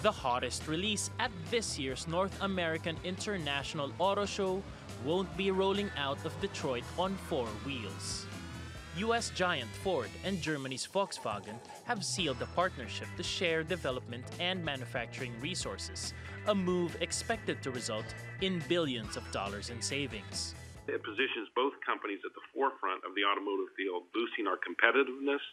The hottest release at this year's North American International Auto Show won't be rolling out of Detroit on 4 wheels. US giant Ford and Germany's Volkswagen have sealed a partnership to share development and manufacturing resources, a move expected to result in billions of dollars in savings. It positions both companies at the forefront of the automotive field, boosting our competitiveness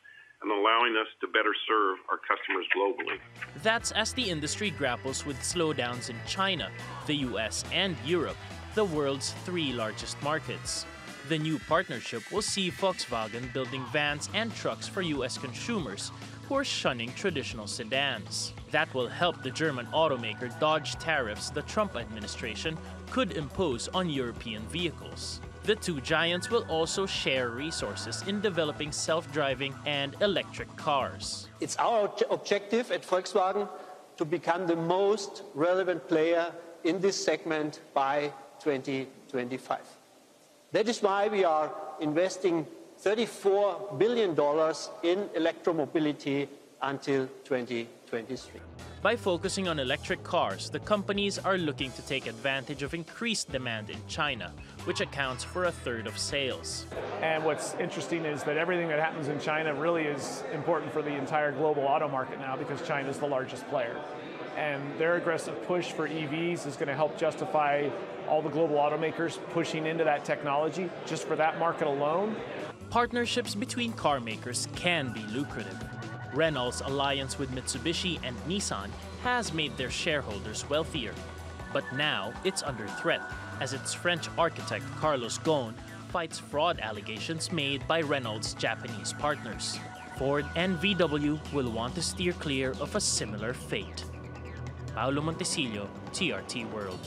and allowing us to better serve our customers globally. That's as the industry grapples with slowdowns in China, the US, and Europe, the world's 3 largest markets. The new partnership will see Volkswagen building vans and trucks for US consumers who are shunning traditional sedans. That will help the German automaker dodge tariffs the Trump administration could impose on European vehicles. The 2 giants will also share resources in developing self-driving and electric cars. It's our objective at Volkswagen to become the most relevant player in this segment by 2025. That is why we are investing $34 billion in electromobility until 2023. By focusing on electric cars, the companies are looking to take advantage of increased demand in China, which accounts for 1/3 of sales. And what's interesting is that everything that happens in China really is important for the entire global auto market now, because China is the largest player. And their aggressive push for EVs is going to help justify all the global automakers pushing into that technology just for that market alone. Partnerships between car makers can be lucrative. Renault's alliance with Mitsubishi and Nissan has made their shareholders wealthier. But now it's under threat, as its French architect Carlos Ghosn fights fraud allegations made by Renault's Japanese partners. Ford and VW will want to steer clear of a similar fate. Paolo Montecillo, TRT World.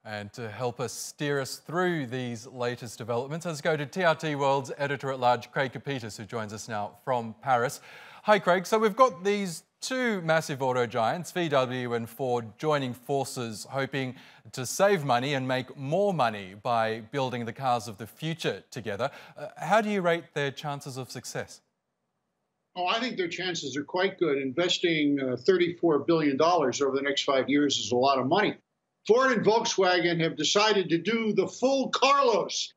And to help us steer us through these latest developments, let's go to TRT World's editor-at-large, Craig Copetas, who joins us now from Paris. Hi, Craig. So we've got these 2 massive auto giants, VW and Ford, joining forces, hoping to save money and make more money by building the cars of the future together. How do you rate their chances of success? Oh, I think their chances are quite good. Investing $34 billion over the next 5 years is a lot of money. Ford and Volkswagen have decided to do the full Carlos,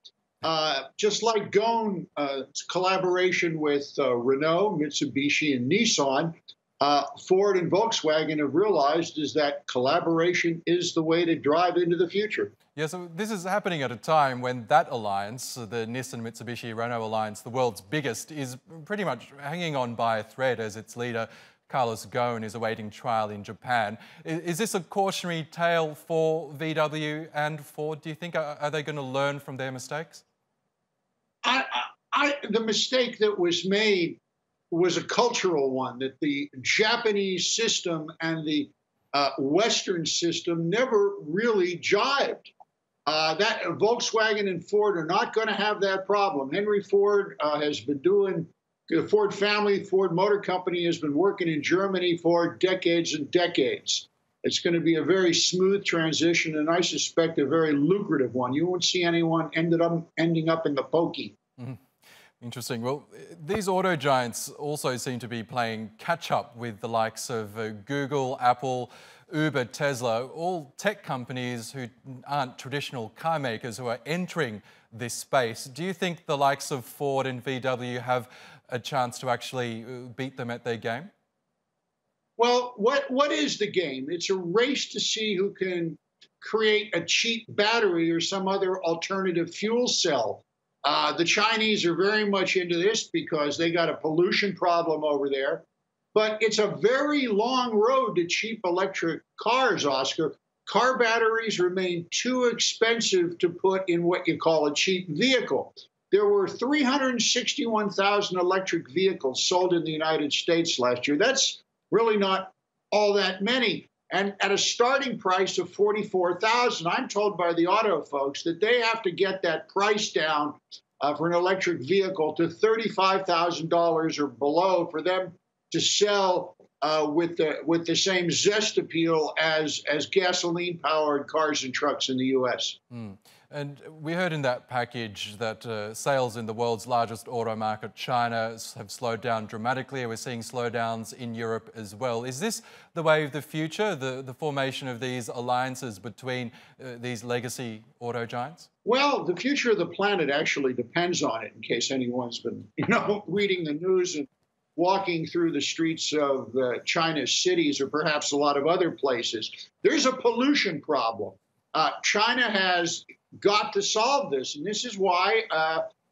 just like Ghosn's collaboration with Renault, Mitsubishi, and Nissan. Ford and Volkswagen have realized is that collaboration is the way to drive into the future. Yeah, so this is happening at a time when that alliance, the Nissan, Mitsubishi, Renault alliance, the world's biggest, is pretty much hanging on by a thread as its leader, Carlos Ghosn, is awaiting trial in Japan. Is this a cautionary tale for VW and Ford, do you think? Are they going to learn from their mistakes? The mistake that was made was a cultural one, that the Japanese system and the Western system never really jived. That Volkswagen and Ford are not going to have that problem. Henry Ford has been doing, the Ford family, Ford Motor Company has been working in Germany for decades and decades. It's going to be a very smooth transition, and I suspect a very lucrative one. You won't see anyone ending up in the pokey. Mm-hmm. Interesting. Well, these auto giants also seem to be playing catch-up with the likes of Google, Apple, Uber, Tesla, all tech companies who aren't traditional car makers who are entering this space. Do you think the likes of Ford and VW have a chance to actually beat them at their game? Well, what is the game? It's a race to see who can create a cheap battery or some other alternative fuel cell. The Chinese are very much into this because they got a pollution problem over there. But it's a very long road to cheap electric cars, Oscar. Car batteries remain too expensive to put in what you call a cheap vehicle. There were 361,000 electric vehicles sold in the United States last year. That's really not all that many. And at a starting price of $44,000, I'm told by the auto folks that they have to get that price down for an electric vehicle to $35,000 or below for them to sell with the same zest appeal as gasoline-powered cars and trucks in the U.S. And we heard in that package that sales in the world's largest auto market, China, have slowed down dramatically. We're seeing slowdowns in Europe as well. Is this the way of the future, the formation of these alliances between these legacy auto giants? Well, the future of the planet actually depends on it, in case anyone's been, reading the news and walking through the streets of China's cities or perhaps a lot of other places. There's a pollution problem. China has got to solve this, and this is why,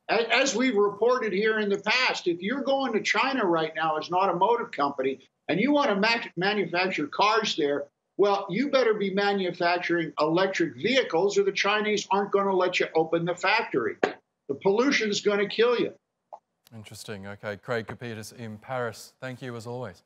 as we've reported here in the past, if you're going to China right now as an automotive company and you want to manufacture cars there, well, you better be manufacturing electric vehicles or the Chinese aren't going to let you open the factory. The pollution is going to kill you. Interesting. Okay, Craig Copetas in Paris. Thank you as always.